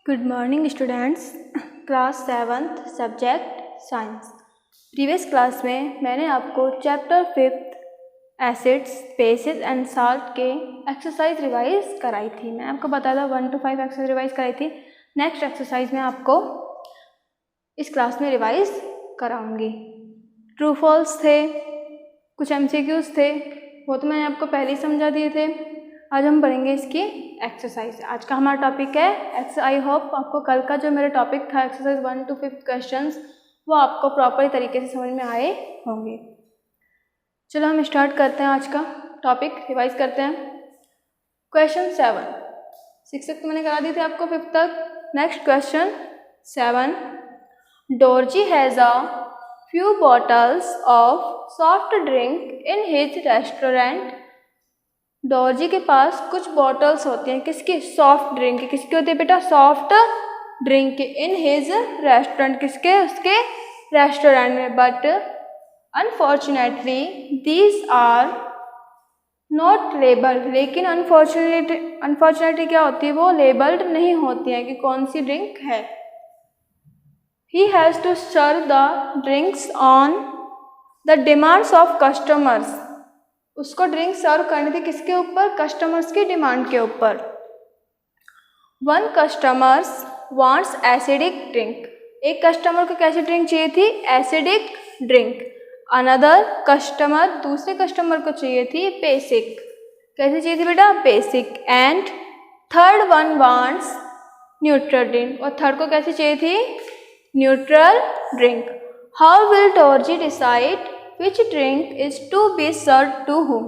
Good morning students. Class 7th subject science. Previous class में मैंने आपको chapter 5th acids bases and salt के exercise revise कराई थी। मैं आपको बताया था 1 to 5 एक्सरसाइज रिवाइज कराई थी। नेक्स्ट एक्सरसाइज में आपको इस क्लास में रिवाइज कराऊंगी। ट्रू फॉल्स थे, कुछ MCQs थे, वो तो मैंने आपको पहले ही समझा दिए थे। आज हम पढ़ेंगे इसकी एक्सरसाइज। आज का हमारा टॉपिक है आई होप आपको कल का जो मेरा टॉपिक था एक्सरसाइज 1 to 5 क्वेश्चंस वो आपको प्रॉपर तरीके से समझ में आए होंगे। चलो हम स्टार्ट करते हैं आज का टॉपिक, रिवाइज करते हैं। क्वेश्चन 7 6 तक मैंने करा दी थी आपको, 5 तक। Next question 7, Dorji has a few bottles of soft drink in his restaurant। Dorji के पास कुछ बॉटल्स होती हैं, किसकी? सॉफ्ट ड्रिंक की। किसकी होती है बेटा? सॉफ्ट ड्रिंक की। इन हिज रेस्टोरेंट, किसके? उसके रेस्टोरेंट में। But unfortunately these are not labelled. लेकिन अनफॉर्चुनेटली क्या होती है? वो लेबल्ड नहीं होती है कि कौन सी ड्रिंक है। He has to serve the drinks on the demands of customers। उसको ड्रिंक सर्व करनी थी किसके ऊपर? कस्टमर्स की डिमांड के ऊपर। One customers wants acidic drink। एक कस्टमर को कैसी ड्रिंक चाहिए थी? Acidic drink. अनदर कस्टमर, दूसरे कस्टमर को चाहिए थी बेसिक। कैसी चाहिए थी बेटा? Basic. And third one wants neutral drink. और थर्ड को कैसी चाहिए थी? Neutral drink. How will Dorji decide which drink is to be serve to whom.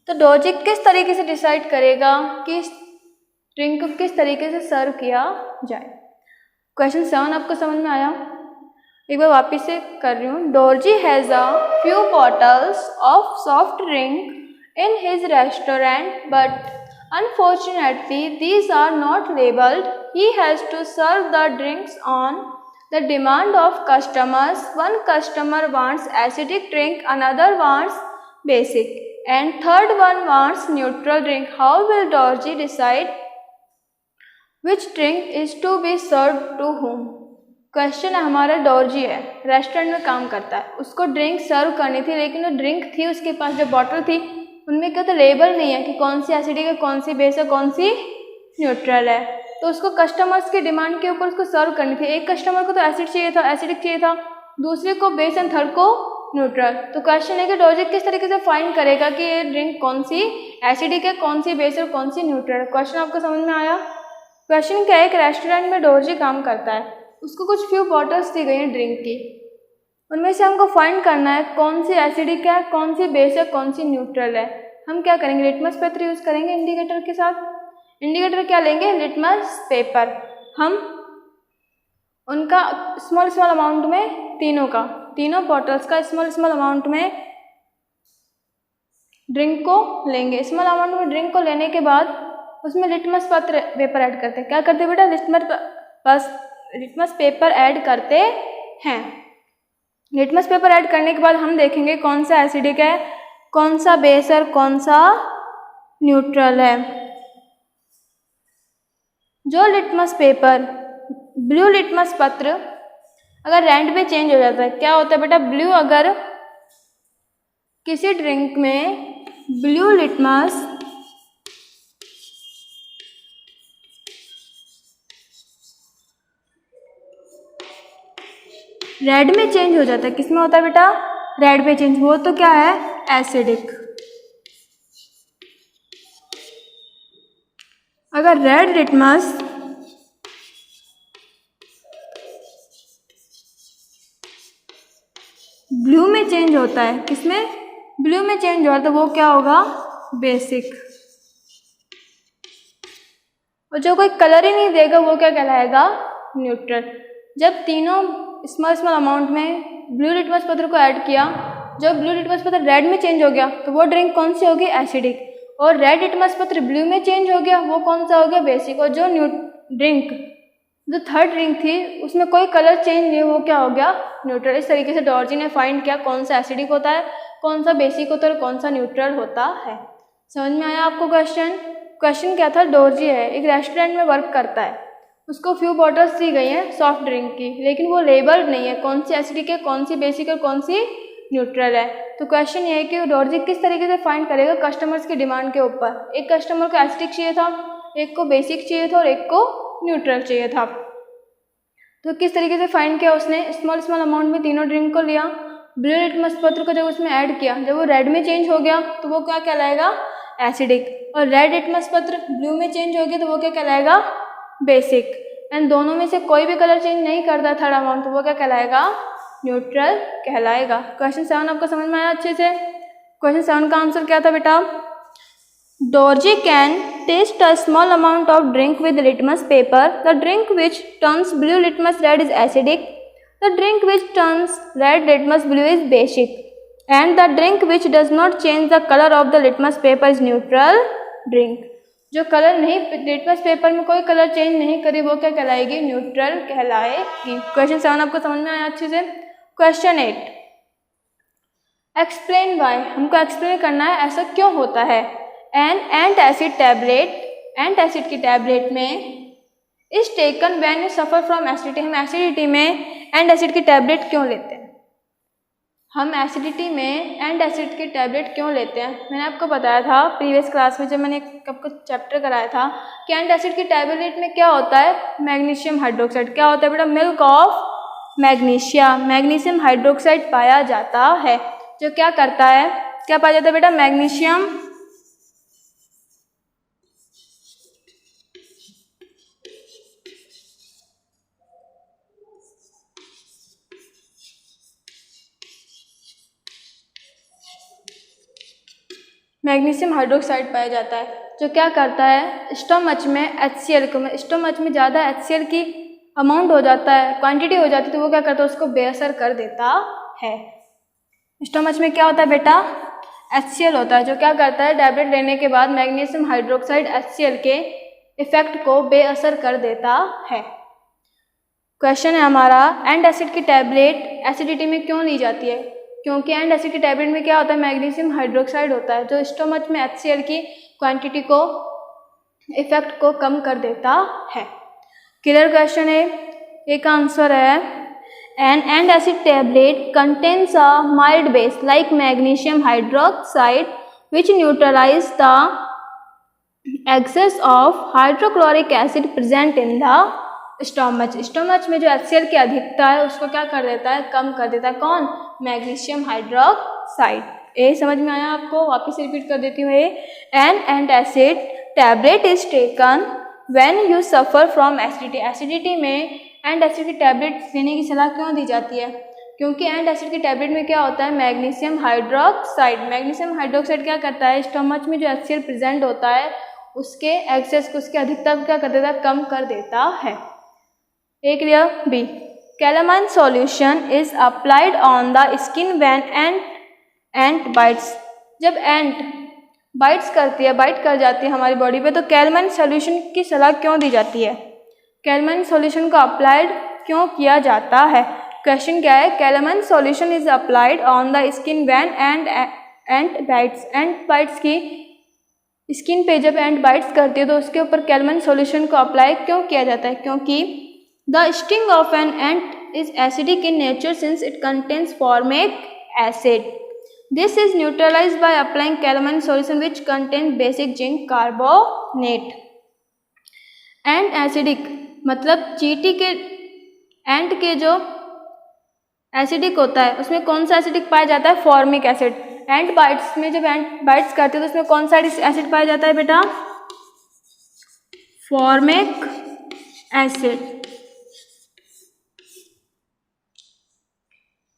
तो डोरजी किस तरीके से डिसाइड करेगा कि इस ड्रिंक को किस तरीके से सर्व किया जाए। क्वेश्चन 7 आपको समझ में आया? एक बार वापिस से कर रही हूँ। Dorji has a few bottles of soft drink in his restaurant but unfortunately these are not labelled. He has to serve the drinks on the demand of customers। One customer wants acidic drink, another wants basic, and third one wants neutral drink। How will Dorji decide which drink is to be served to whom। Question है हमारा, डोरजी है, restaurant में काम करता है, उसको drink सर्व करनी थी, लेकिन जो ड्रिंक थी उसके पास, जो बॉटल थी, उनमें क्या तो लेबल नहीं है कि कौन सी एसिडिक है, कौन सी बेस है, कौन सी न्यूट्रल है। तो उसको कस्टमर्स की डिमांड के ऊपर उसको सर्व करनी थी। एक कस्टमर को तो एसिड चाहिए था, एसिडिक चाहिए था, दूसरे को बेस एंड थर्ड को न्यूट्रल। तो क्वेश्चन है कि डोरजी किस तरीके से फाइंड करेगा कि ये ड्रिंक कौन सी एसिडिक है, कौन सी बेस और कौन सी न्यूट्रल है। क्वेश्चन आपको समझ में आया? क्वेश्चन क्या है? एक रेस्टोरेंट में डोरजी काम करता है, उसको कुछ फ्यू बॉटल्स दी गई हैं ड्रिंक की, उनमें से हमको फाइंड करना है कौन सी एसिडिक है, कौन सी बेस है, कौन सी न्यूट्रल है। हम क्या करेंगे? लिटमस पेपर यूज़ करेंगे इंडिकेटर के साथ। इंडिकेटर क्या लेंगे? Litmus paper. हम उनका स्मॉल अमाउंट में, तीनों बॉटल्स का स्मॉल अमाउंट में ड्रिंक को लेंगे। स्मॉल अमाउंट में ड्रिंक को लेने के बाद उसमें लिटमस पेपर ऐड करते हैं। क्या करते हैं बेटा? लिटमस पेपर ऐड करते हैं। लिटमस पेपर ऐड करने के बाद हम देखेंगे कौन सा एसिडिक है, कौन सा बेस और कौन सा न्यूट्रल है। जो लिटमस पेपर, ब्लू लिटमस पत्र अगर रेड में चेंज हो जाता है, क्या होता है बेटा? ब्लू, अगर किसी ड्रिंक में ब्लू लिटमस रेड में चेंज हो जाता है, किसमें होता है बेटा? रेड में चेंज, वो तो क्या है? एसिडिक। अगर रेड लिटमस ब्लू में चेंज होता है, किसमें? ब्लू में चेंज होता है, तो वो क्या होगा? बेसिक। और जो कोई कलर ही नहीं देगा वो क्या कहलाएगा? न्यूट्रल। जब तीनों स्मॉल अमाउंट में ब्लू लिटमस पत्र को ऐड किया, जब ब्लू लिटमस पत्र रेड में चेंज हो गया तो वो ड्रिंक कौन सी होगी? एसिडिक। और रेड लिटमस पत्र ब्लू में चेंज हो गया, वो कौन सा हो गया? बेसिक। और जो जो थर्ड ड्रिंक थी उसमें कोई कलर चेंज नहीं, वो क्या हो गया? न्यूट्रल। इस तरीके से डोरजी ने फाइंड किया कौन सा एसिडिक होता है, कौन सा बेसिक होता है और कौन सा न्यूट्रल होता है। समझ में आया आपको क्वेश्चन? क्वेश्चन क्या था? डोरजी है, एक रेस्टोरेंट में वर्क करता है, उसको फ्यू बॉटल्स दी गई हैं सॉफ्ट ड्रिंक की, लेकिन वो लेबल्ड नहीं है कौन सी एसिडिक है, कौन सी बेसिक है, कौन सी न्यूट्रल है। तो क्वेश्चन ये है कि डॉर्जी किस तरीके से फाइंड करेगा कस्टमर्स की डिमांड के ऊपर। एक कस्टमर को एसिडिक चाहिए था, एक को बेसिक चाहिए था और एक को न्यूट्रल चाहिए था। तो किस तरीके से फाइंड किया उसने, स्मॉल अमाउंट में तीनों ड्रिंक को लिया, ब्लू लिटमस पत्र को जब उसमें ऐड किया, जब वो रेड में चेंज हो गया तो वो क्या कहलाएगा, एसिडिक, और रेड लिटमस पत्र ब्लू में चेंज हो गया तो वो क्या कहलाएगा, बेसिक, एंड दोनों में से कोई भी कलर चेंज नहीं करता थर्ड अमाउंट तो वो क्या कहलाएगा, न्यूट्रल कहलाएगा। क्वेश्चन 7 आपको समझ में आया अच्छे से। क्वेश्चन 7 का आंसर क्या था बेटा, Dorji can taste a small amount of drink with litmus paper. The drink which turns blue litmus red is acidic. The drink which turns red litmus blue is basic. And the drink which does not change the color of the litmus paper is neutral drink. जो colour नहीं, litmus paper में कोई colour change नहीं करे वो क्या कहलाएगी, neutral कहलाएगी। क्वेश्चन 7 आपको समझ में आया अच्छे से। क्वेश्चन 8, एक्सप्लेन वाई, हमको एक्सप्लेन करना है ऐसा क्यों होता है। एन एंटासिड टैबलेट, एंटासिड की टैबलेट में is taken when you suffer from acidity, हम एसिडिटी में एंटासिड की टैबलेट क्यों लेते हैं, हम एसिडिटी में एंटासिड की टैबलेट क्यों लेते हैं। मैंने आपको बताया था प्रीवियस क्लास में जब मैंने आपको चैप्टर कराया था कि एंटासिड की टैबलेट में क्या होता है, मैग्नीशियम हाइड्रोक्साइड, क्या होता है बेटा, milk of magnesia, magnesium hydroxide पाया जाता है, जो क्या करता है, क्या पाया जाता है बेटा, मैग्नीशियम मैग्नीशियम हाइड्रोक्साइड पाया जाता है, जो क्या करता है, स्टमच में HCl को, स्टमच में ज़्यादा HCl की अमाउंट हो जाता है, क्वांटिटी हो जाती है, तो वो क्या करता है, उसको बेअसर कर देता है। स्टमच में क्या होता है बेटा, HCl होता है, जो क्या करता है, टैबलेट लेने के बाद मैग्नीशियम हाइड्रोक्साइड HCl के इफेक्ट को बेअसर कर देता है। क्वेश्चन है हमारा, एंटासिड की टैबलेट एसिडिटी में क्यों ली जाती है, क्योंकि एंटासिड की टैबलेट में क्या होता है, मैग्नीशियम हाइड्रोक्साइड होता है, जो स्टमच में HCl की क्वांटिटी को, इफेक्ट को कम कर देता है। क्लियर क्वेश्चन है। एक आंसर है, an antacid tablet contains a mild base like magnesium hydroxide which neutralise the excess of hydrochloric acid present in the stomach, stomach में जो HCl की अधिकता है उसको क्या कर देता है, कम कर देता है, कौन, मैग्नीशियम हाइड्रोक्साइड। ये समझ में आया आपको, वापस रिपीट कर देती हूँ। An antacid tablet is taken when you suffer from acidity, acidity में एंटासिड की टैबलेट लेने की सलाह क्यों दी जाती है, क्योंकि एंटासिड की टैबलेट में क्या होता है, मैग्नीशियम हाइड्रोक्साइड, मैग्नीशियम हाइड्रोक्साइड क्या करता है, स्टमच में जो HCl प्रेजेंट होता है उसके एक्सेस को, उसकी अधिकता को क्या कर देता है, कम कर देता है। एक clear. B, calamine solution is applied on the skin when ant bites, जब एंट बाइट्स करती है, बाइट कर जाती है हमारी बॉडी पे, तो कैलामाइन सॉल्यूशन की सलाह क्यों दी जाती है, कैलामाइन सॉल्यूशन को अप्लाइड क्यों किया जाता है। क्वेश्चन क्या है, calamine solution is applied on the skin when ant bytes, ant bytes की स्किन पे जब एंट बाइट्स करती है तो उसके ऊपर कैलामाइन सॉल्यूशन को अप्लाई क्यों किया जाता है, क्योंकि the sting of an ant is acidic in nature since it contains formic acid. This is neutralized by applying calamine solution which contains basic zinc carbonate. Ant acidic मतलब चींटी के, एंट के जो एसिडिक होता है उसमें कौन सा एसिडिक पाया जाता है, फॉर्मिक एसिड। एंट बाइट्स में जब एंट बाइट्स करते हैं तो उसमें कौन सा एसिड पाया जाता है बेटा, फॉर्मिक एसिड,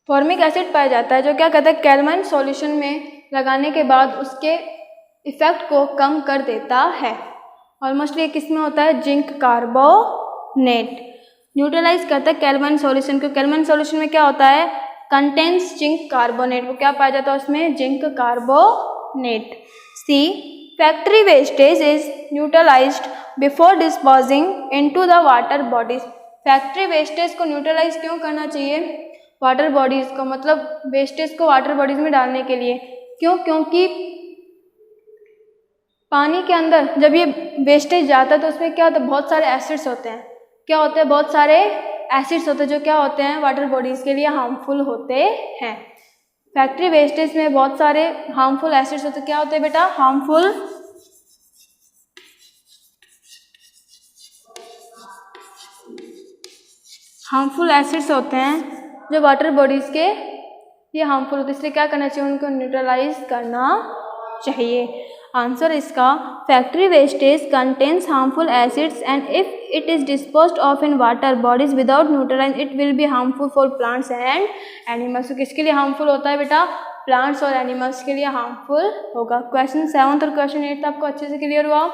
फॉर्मिक एसिड पाया जाता है, जो क्या कहता है, कैलामाइन सॉल्यूशन में लगाने के बाद उसके इफेक्ट को कम कर देता है। ऑलमोस्ट ये किस में होता है, जिंक कार्बोनेट न्यूट्रलाइज करता है कैलामाइन सॉल्यूशन को। कैलामाइन सॉल्यूशन में क्या होता है, कंटेंस जिंक कार्बोनेट, वो क्या पाया जाता है उसमें, zinc carbonate. C, factory wastage is neutralised before disposing into the water bodies, factory wastage को न्यूट्रलाइज क्यों करना चाहिए, वाटर बॉडीज़ को, मतलब वेस्टेज को वाटर बॉडीज़ में डालने के लिए, क्यों, क्योंकि पानी के अंदर जब ये वेस्टेज जाता है तो उसमें क्या होता है, बहुत सारे एसिड्स होते हैं, क्या होते हैं, बहुत सारे एसिड्स होते हैं जो क्या होते हैं, वाटर बॉडीज़ के लिए हार्मफुल होते हैं। फैक्ट्री वेस्टेज में बहुत सारे हार्मफुल एसिड्स होते हैं, क्या होते हैं बेटा, हार्मफुल एसिड्स होते हैं जो वाटर बॉडीज़ के लिए हार्मफुल होते हैं, इसलिए क्या करना चाहिए, उनको न्यूट्रलाइज करना चाहिए। आंसर इसका, factory wastage contains harmful acids and if it is disposed of in water bodies without neutralise it will be harmful for plants and animals. तो किसके लिए हार्मफुल होता है बेटा, प्लांट्स और एनिमल्स के लिए हार्मफुल होगा। क्वेश्चन 7 और क्वेश्चन 8 आपको अच्छे से क्लियर हुआ।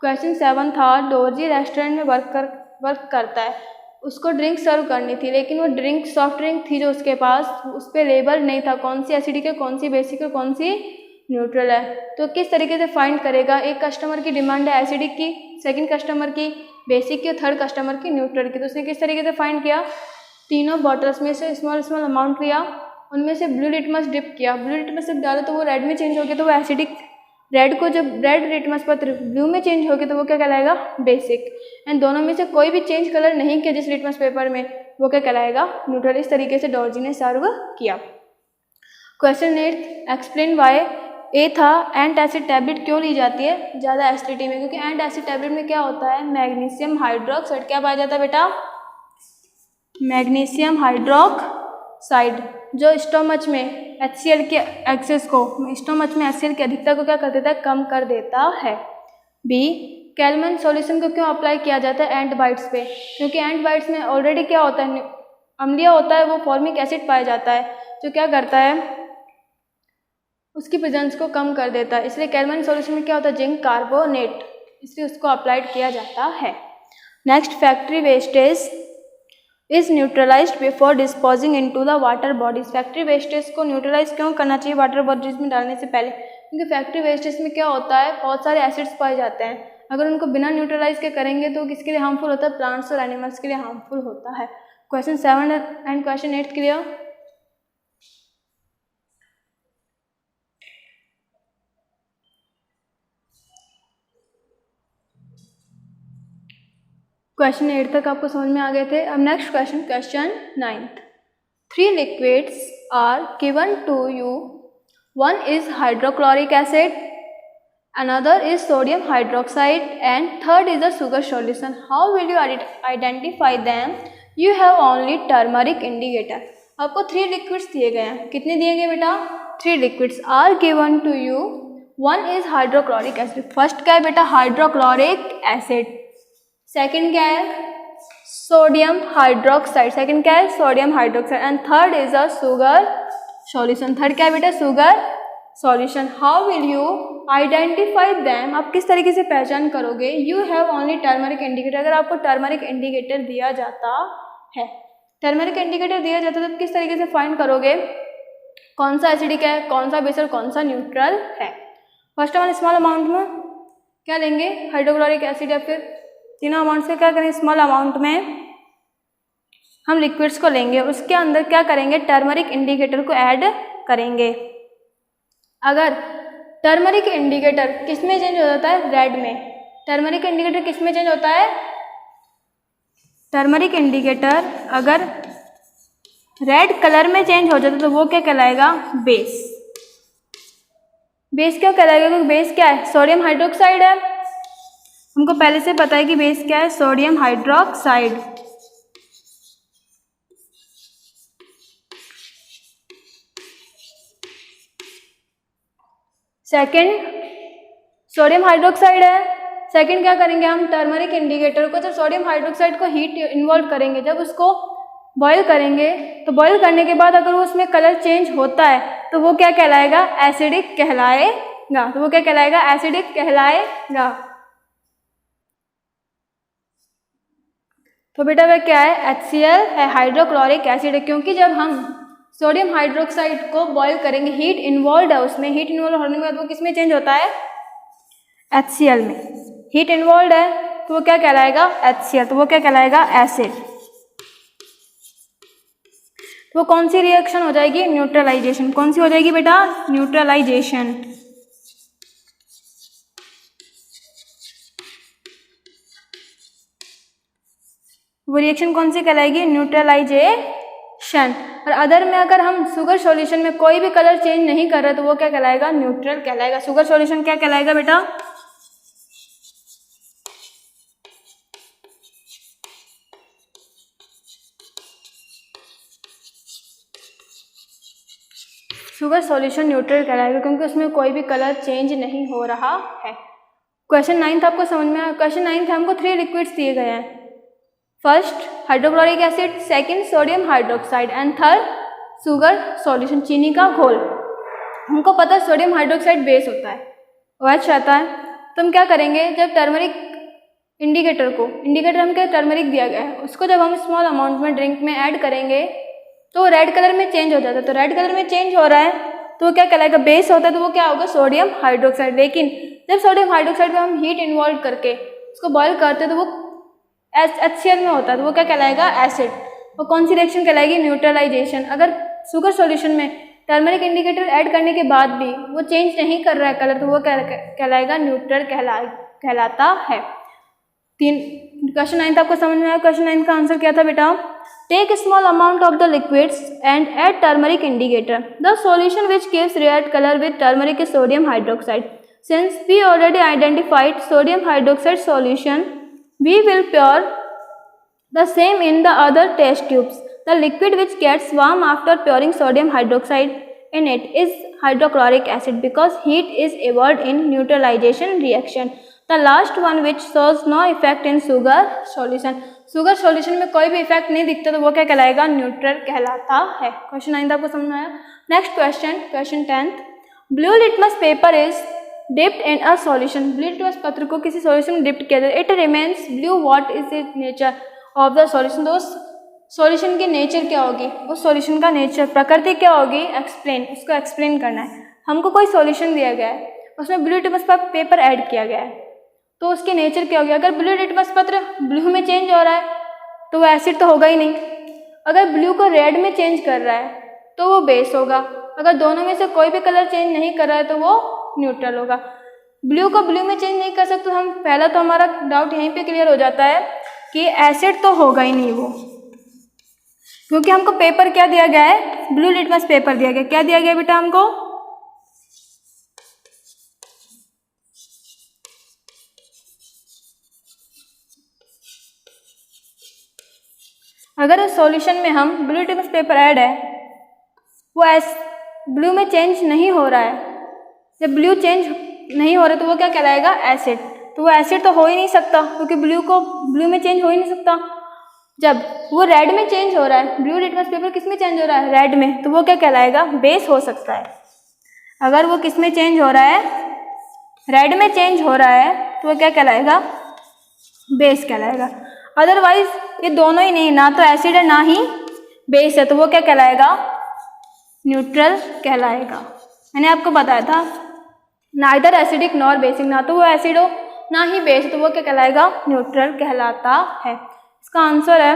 क्वेश्चन 7 था, डोरजी रेस्टोरेंट में वर्क करता है, उसको ड्रिंक सर्व करनी थी, लेकिन वो ड्रिंक सॉफ्ट ड्रिंक थी जो उसके पास, उस पर लेबल नहीं था कौन सी एसिडिक है, कौन सी बेसिक है, कौन सी न्यूट्रल है। तो किस तरीके से फाइंड करेगा, एक कस्टमर की डिमांड है एसिडिक की, सेकंड कस्टमर की बेसिक की, थर्ड कस्टमर की न्यूट्रल की। तो उसने किस तरीके से फाइंड किया, तीनों बॉटल्स में से स्मॉल स्मॉल अमाउंट लिया, उनमें से ब्लू लिटमस डिप किया, ब्लू लिटमस डिप डाला तो वो रेड में चेंज हो गया, तो वो एसिडिक, रेड को जब रेड लिटमस पत्र ब्लू में चेंज हो गया तो वो क्या कहलाएगा, बेसिक। एंड दोनों में से कोई भी चेंज कलर नहीं किया जिस लिटमस पेपर में, वो क्या कहलाएगा, न्यूट्रल। इस तरीके से डोरजी ने सर्व किया। क्वेश्चन 8, एक्सप्लेन वाई ए था एंट एसिड टैबलेट क्यों ली जाती है ज़्यादा एसिडिटी में, क्योंकि एंट एसिड टैबलेट में क्या होता है, मैग्नीशियम हाइड्रोक्साइड, क्या पाया जाता है बेटा, मैग्नीशियम हाइड्रोक्साइड, जो स्टोमच में HCl के एक्सेस को, स्टोमच में HCl की अधिकता को क्या कर देता है, कम कर देता है। बी, कैलमन सॉल्यूशन को क्यों अप्लाई किया जाता है एंट बाइट्स पे, क्योंकि एंट बाइट्स में ऑलरेडी क्या होता है, अम्लीय होता है, वो फॉर्मिक एसिड पाया जाता है जो क्या करता है, उसकी प्रेजेंस को कम कर देता है, इसलिए कैलमन सॉल्यूशन में क्या होता है, जिंक कार्बोनेट, इसलिए उसको अप्लाइड किया जाता है। Next, factory wastage is neutralised before disposing into the water bodies. Factory wastage को न्यूट्रलाइज क्यों करना चाहिए वाटर बॉडीज में डालने से पहले, क्योंकि फैक्ट्री वेस्टेज में क्या होता है, बहुत सारे एसिड्स पाए जाते हैं, अगर उनको बिना न्यूट्रलाइज के करेंगे तो किसके लिए हार्मफुल होता है, प्लांट्स और एनिमल्स के लिए हार्मफुल होता है। Question 7 and question 8 clear. Question 8 तक आपको समझ में आ गए थे। अब next question, question 9, 3 liquids are given to you, one is hydrochloric acid, another is sodium hydroxide and third is a sugar solution. How will you identify them? You have only turmeric indicator. आपको 3 liquids दिए गए हैं, कितने दिए गए बेटा, 3 liquids are given to you, one is hydrochloric acid, first क्या है बेटा, हाइड्रोक्लोरिक एसिड, सेकंड क्या है, सोडियम हाइड्रोक्साइड, सेकंड क्या है, sodium hydroxide, and third is a sugar solution, third क्या है बेटा, sugar solution. How will you identify them, आप किस तरीके से पहचान करोगे, you have only turmeric indicator, अगर आपको टर्मरिक इंडिकेटर दिया जाता है, टर्मरिक इंडिकेटर दिया जाता है तो किस तरीके से फाइंड करोगे कौन सा एसिडिक है, कौन सा बेस और कौन सा न्यूट्रल है। First of all small amount में क्या लेंगे, हाइड्रोक्लोरिक एसिड, या फिर तीनों अमाउंट से क्या करेंगे, स्मॉल अमाउंट में हम लिक्विड्स को लेंगे, उसके अंदर क्या करेंगे, टर्मरिक इंडिकेटर को ऐड करेंगे। अगर टर्मरिक इंडिकेटर किस में चेंज हो जाता है, रेड में, टर्मरिक इंडिकेटर किस में चेंज होता है, टर्मरिक इंडिकेटर अगर रेड कलर में चेंज हो जाता है तो वो क्या कहलाएगा, बेस। बेस क्यों कहलाएगा, क्योंकि बेस क्या है, सोडियम हाइड्रोक्साइड है, हमको पहले से पता है कि बेस क्या है, sodium hydroxide. Second sodium hydroxide है, सेकंड क्या करेंगे हम, टर्मरिक इंडिकेटर को, जब सोडियम हाइड्रोक्साइड को हीट इन्वॉल्व करेंगे, जब उसको बॉईल करेंगे तो बॉईल करने के बाद अगर उसमें कलर चेंज होता है तो वो क्या कहलाएगा, एसिडिक कहलाएगा, तो वो क्या कहलाएगा, एसिडिक कहलाएगा। तो बेटा वह क्या है, HCl है, हाइड्रोक्लोरिक एसिड है, क्योंकि जब हम सोडियम हाइड्रोक्साइड को बॉईल करेंगे, हीट इन्वॉल्व है उसमें, हीट इन्वॉल्व होने के बाद वो किस में चेंज होता है, HCl में, हीट इन्वॉल्व है तो वो क्या कहलाएगा, HCl, तो वो क्या कहलाएगा, एसिड। तो वो कौन सी रिएक्शन हो जाएगी, न्यूट्रलाइजेशन, कौन सी हो जाएगी बेटा, न्यूट्रलाइजेशन। वो रिएक्शन कौन सी कहलाएगी? न्यूट्रलाइजेशन। और अदर में अगर हम शुगर सॉल्यूशन में कोई भी कलर चेंज नहीं कर रहे तो वो क्या कहलाएगा? न्यूट्रल कहलाएगा। शुगर सॉल्यूशन क्या कहलाएगा बेटा? शुगर सॉल्यूशन न्यूट्रल कहलाएगा क्योंकि उसमें कोई भी कलर चेंज नहीं हो रहा है। क्वेश्चन 9 आपको समझ में आया? क्वेश्चन 9 हमको 3 लिक्विड्स दिए गए हैं। First hydrochloric acid, second sodium hydroxide and third sugar solution, चीनी का घोल। हमको पता है सोडियम हाइड्रोक्साइड बेस होता है, OH रहता है। तो हम क्या करेंगे, जब टर्मरिक इंडिकेटर हमको टर्मरिक दिया गया है, उसको जब हम स्मॉल अमाउंट में ड्रिंक में ऐड करेंगे तो रेड कलर में चेंज हो जाता है। तो रेड कलर में चेंज हो रहा है तो वो क्या कहलाएगा? बेस होता है, तो वो क्या होगा? Sodium hydroxide. लेकिन जब सोडियम हाइड्रोक्साइड में हम हीट इन्वॉल्व करके उसको बॉयल करते हैं तो वो HCl में होता है, तो वो क्या कहलाएगा? एसिड। वो कौन सी रिएक्शन कहलाएगी? न्यूट्रलाइजेशन। अगर शुगर सॉल्यूशन में टर्मरिक इंडिकेटर ऐड करने के बाद भी वो चेंज नहीं कर रहा है कलर, तो वो कहलाएगा न्यूट्रल कहलाता है। क्वेश्चन 9 आपको समझ में आया? क्वेश्चन 9 का आंसर क्या था बेटा? Take small amount of the liquids and add turmeric indicator. The solution which gives red colour with turmeric is sodium hydroxide. Since we already identified sodium hydroxide solution, we will pour the same in the other test tubes. The liquid which gets warm after pouring sodium hydroxide in it is hydrochloric acid because heat is evolved in neutralization reaction. The last one which shows no effect in sugar solution. Sugar solution में कोई भी effect नहीं दिखता तो वो क्या कहलाएगा? Neutral कहलाता है। क्वेश्चन 9 आपको समझ में आया? Next question 10th, blue litmus paper is dipped in a solution. Blue litmus पत्र को किसी सॉल्यूशन में डिप्ट किया जाए, it remains blue. What is the nature of the solution? तो सॉल्यूशन की नेचर क्या होगी? उस सॉल्यूशन का नेचर, प्रकृति क्या होगी? एक्सप्लेन, उसको एक्सप्लेन करना है। हमको कोई सॉल्यूशन दिया गया है, उसमें ब्लू लिटमस पेपर ऐड किया गया है, तो उसकी नेचर क्या होगी? अगर ब्लू लिटमस पत्र ब्लू में चेंज हो रहा है तो वो एसिड तो होगा ही नहीं। अगर ब्लू को रेड में चेंज कर रहा है तो वो बेस होगा। अगर दोनों में से कोई भी कलर चेंज नहीं कर रहा है तो वो न्यूट्रल होगा। ब्लू को ब्लू में चेंज नहीं कर सकते, हम पहला तो हमारा डाउट यहीं पे क्लियर हो जाता है कि एसिड तो होगा ही नहीं वो, क्योंकि हमको पेपर क्या दिया गया है? ब्लू लिटमस पेपर दिया गया। क्या दिया गया बेटा हमको? अगर उस सॉल्यूशन में हम ब्लू लिटमस पेपर ऐड है, वो ब्लू में चेंज नहीं हो रहा है, जब ब्लू चेंज नहीं हो रहा तो वो क्या कहलाएगा? एसिड। तो वो एसिड तो हो ही नहीं सकता क्योंकि ब्लू में चेंज हो ही नहीं सकता। जब वो रेड में चेंज हो रहा है, ब्लू लिटमस पेपर किस में चेंज हो रहा है? रेड में, तो वो क्या कहलाएगा? बेस हो सकता है। अगर वो किस में चेंज हो रहा है? रेड में चेंज हो रहा है तो वो क्या कहलाएगा? बेस कहलाएगा। अदरवाइज ये दोनों ही नहीं, ना तो एसिड है ना ही बेस है, तो वो क्या कहलाएगा? न्यूट्रल कहलाएगा। मैंने आपको बताया था नाइदर एसिडिक नॉर बेसिक, ना तो वो एसिड हो ना ही बेस, तो वो क्या कहलाएगा? न्यूट्रल कहलाता है। इसका आंसर है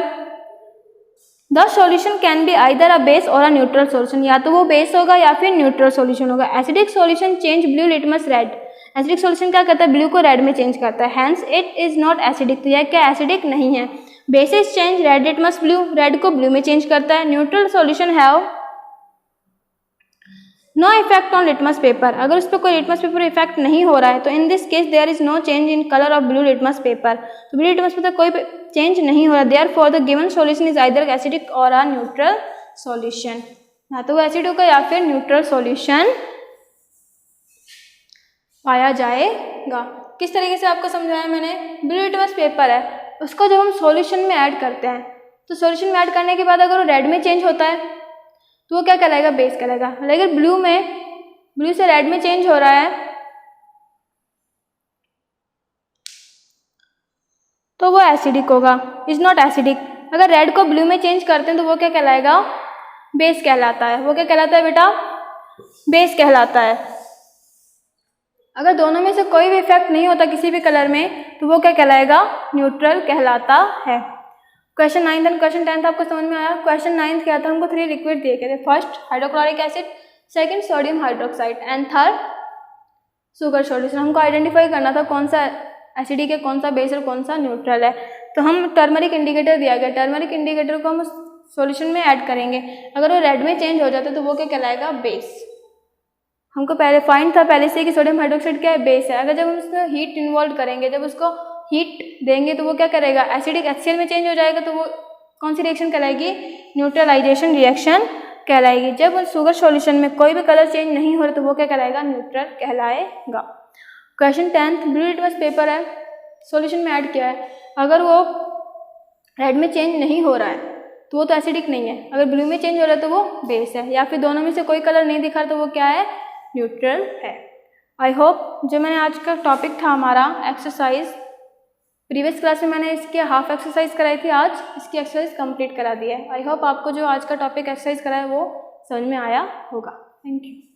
the solution can be either a base और अ न्यूट्रल सॉल्यूशन। या तो वो बेस होगा या फिर न्यूट्रल सॉल्यूशन होगा। Acidic solution change blue litmus red. Acidic solution क्या करता है? ब्लू को रेड में चेंज करता है, hence it is not acidic. तो यह क्या एसिडिक नहीं है। Bases change red litmus blue, red को ब्लू में चेंज करता है। Neutral solution have no effect on litmus paper. अगर उस पर कोई लिटमस पेपर इफेक्ट नहीं हो रहा है तो in this case there is no change in colour of blue litmus paper. तो ब्लू लिटमस पेपर कोई चेंज नहीं हो रहा, therefore the given solution is either acidic और अ न्यूट्रल सॉल्यूशन। ना तो वो एसिड होगा या फिर न्यूट्रल सॉल्यूशन पाया जाएगा। किस तरीके से आपको समझाया मैंने? ब्लू लिटमस पेपर है, उसको जब हम सॉल्यूशन में ऐड करते हैं तो सॉल्यूशन में ऐड करने के बाद अगर वो रेड में चेंज होता है तो वो क्या कहलाएगा? बेस कहलाएगा। लेकिन ब्लू से रेड में चेंज हो रहा है तो वो एसिडिक होगा, इज नॉट एसिडिक। अगर रेड को ब्लू में चेंज करते हैं तो वो क्या कहलाएगा? बेस कहलाता है। वो क्या कहलाता है बेटा? बेस कहलाता है। अगर दोनों में से कोई भी इफेक्ट नहीं होता किसी भी कलर में तो वो क्या कहलाएगा? न्यूट्रल कहलाता है। क्वेश्चन 9 एंड क्वेश्चन 10 आपको समझ में आया? क्वेश्चन 9 क्या था? हमको 3 लिक्विड दिए गए थे। First hydrochloric acid, second sodium hydroxide and third sugar solution. हमको आइडेंटिफाई करना था कौन सा एसिडिक है, कौन सा बेस और कौन सा न्यूट्रल है। तो हम टर्मरिक इंडिकेटर दिया गया, टर्मरिक इंडिकेटर को हम सॉल्यूशन में ऐड करेंगे। अगर वो रेड में चेंज हो जाता है तो वो क्या कहलाएगा, बेस। हमको पहले फाइंड था पहले से कि सोडियम हाइड्रोक्साइड क्या है, बेस है। अगर जब हम उसमें हीट इन्वॉल्व करेंगे, जब उसको हीट देंगे तो वो क्या करेगा, एसिडिक HCl में चेंज हो जाएगा। तो वो कौन सी रिएक्शन कहलाएगी, न्यूट्रलाइजेशन रिएक्शन कहलाएगी। जब शुगर सॉल्यूशन में कोई भी कलर चेंज नहीं हो रहा तो वो क्या कहलाएगा, न्यूट्रल कहलाएगा। Question 10th, blue litmus paper है, सॉल्यूशन में ऐड किया है। अगर वो रेड में चेंज नहीं हो रहा है तो वो तो एसिडिक नहीं है, अगर ब्लू में चेंज हो रहा है तो वो बेस है, या फिर दोनों में से कोई कलर नहीं दिखा तो वो क्या है, न्यूट्रल है। आई होप जो मैंने आज का टॉपिक था हमारा एक्सरसाइज, प्रीवियस क्लास में मैंने इसकी हाफ एक्सरसाइज कराई थी, आज इसकी एक्सरसाइज कंप्लीट करा दी है। आई होप आपको जो आज का टॉपिक एक्सरसाइज करा है वो समझ में आया होगा। Thank you.